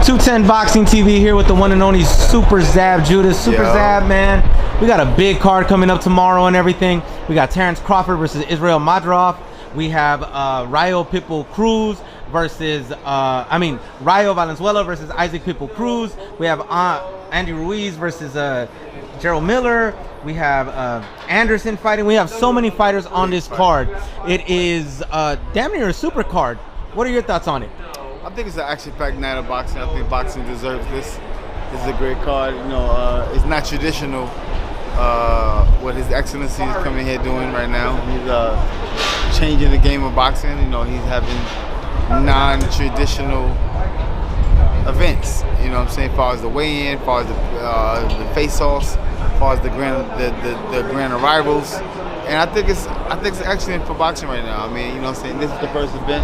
210 Boxing TV here with the one and only Super Zab Judas. Super Zab, man. We got a big card coming up tomorrow and everything. We got Terrence Crawford versus Israel Madrov. We have Rayo Pitbull Cruz versus, Rayo Valenzuela versus Isaac Pitbull Cruz. We have Andy Ruiz versus Gerald Miller. We have Anderson fighting. We have so many fighters on this card. It is damn near a super card. What are your thoughts on it? I think it's an action-packed night of boxing. I think boxing deserves this. This is a great card. You know, it's not traditional what His Excellency is coming here doing right now. He's changing the game of boxing. You know, he's having non-traditional events. You know what I'm saying? As far as the weigh-in, as far as the face-offs, as far as the grand arrivals. And I think it's excellent for boxing right now. I mean, you know what I'm saying? This is the first event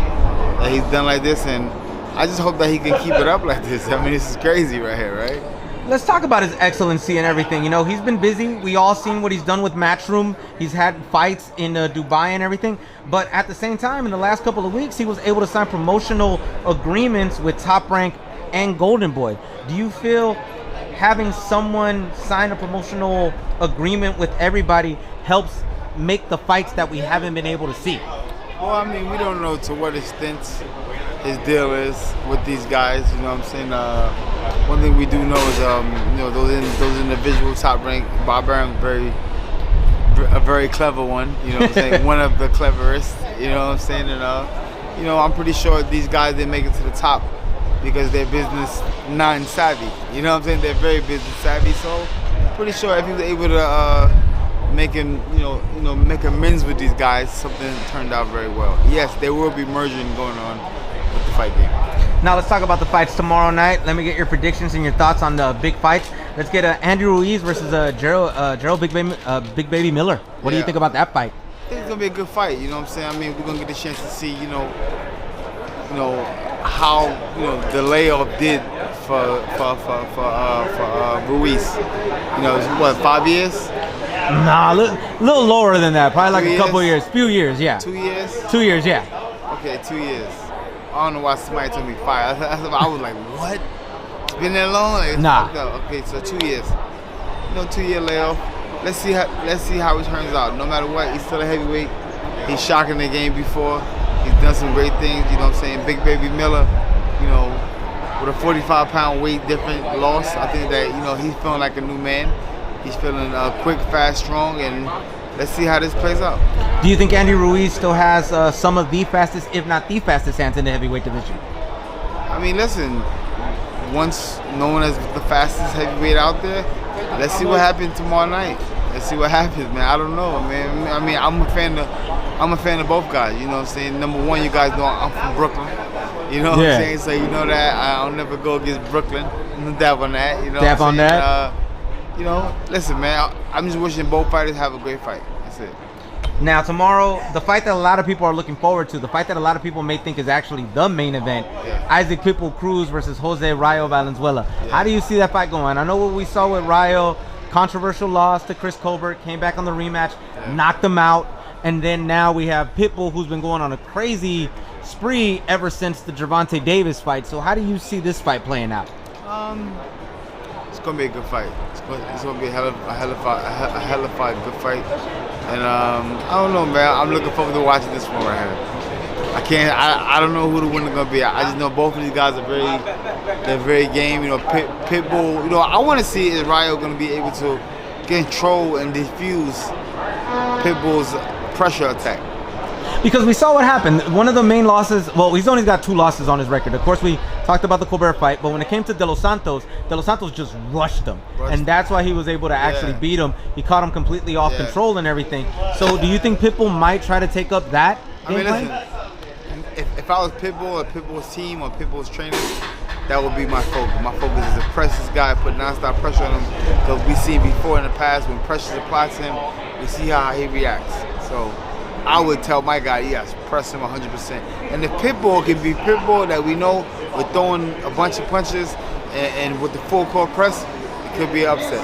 that he's done like this, and I just hope that he can keep it up like this. I mean, this is crazy right here, right? Let's talk about His Excellency and everything. You know, he's been busy. We all seen what he's done with Matchroom. He's had fights in Dubai and everything. But at the same time, in the last couple of weeks, he was able to sign promotional agreements with Top Rank and Golden Boy. Do you feel having someone sign a promotional agreement with everybody helps make the fights that we haven't been able to see? Well, I mean, we don't know to what extent his deal is with these guys. You know what I'm saying? One thing we do know is, you know, those individuals, Top Rank, Barbarian, a very clever one. You know what I'm saying? One of the cleverest. You know what I'm saying? And you know, I'm pretty sure these guys, they make it to the top because they're business non-savvy. You know what I'm saying? They're very business savvy. So I'm pretty sure if he was able to make amends with these guys, something turned out very well. Yes, there will be merging going on with the fight game. Now let's talk about the fights tomorrow night. Let me get your predictions and your thoughts on the big fights. Let's get Andy Ruiz versus Gerald Big Baby Miller. What do you think about that fight? I think it's gonna be a good fight. You know what I'm saying? I mean, we're gonna get the chance to see, you know how the layoff did for Ruiz. You know, it's what, 5 years? Nah, a little lower than that. Probably like a couple years. Few years, yeah. 2 years? 2 years, yeah. Okay, 2 years. I don't know why somebody told me 5. I was like, what? It's been that long? Like, nah. Okay, so 2 years. You know, 2 year layoff. Let's see how it turns out. No matter what, he's still a heavyweight. He's shocking the game before. He's done some great things. You know what I'm saying? Big Baby Miller, you know, with a 45-pound weight difference loss. I think that, you know, he's feeling like a new man. He's feeling quick, fast, strong, and let's see how this plays out. Do you think Andy Ruiz still has some of the fastest, if not the fastest, hands in the heavyweight division? I mean, listen, once known as the fastest heavyweight out there, let's see what happens tomorrow night. Let's see what happens, man. I don't know, man. I mean, I'm a fan of both guys. You know what I'm saying? Number one, you guys know I'm from Brooklyn. You know what I'm saying? So you know that I'll never go against Brooklyn. Dab on that. You know Dab on that. You know, listen, man, I'm just wishing both fighters have a great fight. That's it. Now, tomorrow, the fight that a lot of people are looking forward to, the fight that a lot of people may think is actually the main event, Isaac Pitbull Cruz versus Jose Rayo Valenzuela. How do you see that fight going? I know what we saw with Rayo, controversial loss to Chris Colbert, came back on the rematch, knocked him out, and then now we have Pitbull, who's been going on a crazy spree ever since the Gervonta Davis fight. So how do you see this fight playing out? It's gonna be a good fight. It's gonna be a hell of a good fight. And I don't know, man. I'm looking forward to watching this one right here. I don't know who the winner gonna be. I just know both of these guys are very game. You know, Pitbull. You know, I want to see is Rayo gonna be able to control and diffuse Pitbull's pressure attack. Because we saw what happened. One of the main losses, well, he's only got 2 losses on his record. Of course, we talked about the Colbert fight, but when it came to De Los Santos just rushed him. And that's why he was able to actually beat him. He caught him completely off control and everything. So do you think Pitbull might try to take up that game plan? Listen, if I was Pitbull or Pitbull's team or Pitbull's trainer, that would be my focus. My focus is to press this guy, put nonstop pressure on him. Because we've seen before in the past when pressure is applied to him, we see how he reacts. So I would tell my guy, yes, press him 100%. And if Pitbull can be Pitbull that we know with throwing a bunch of punches and with the full court press, it could be an upset.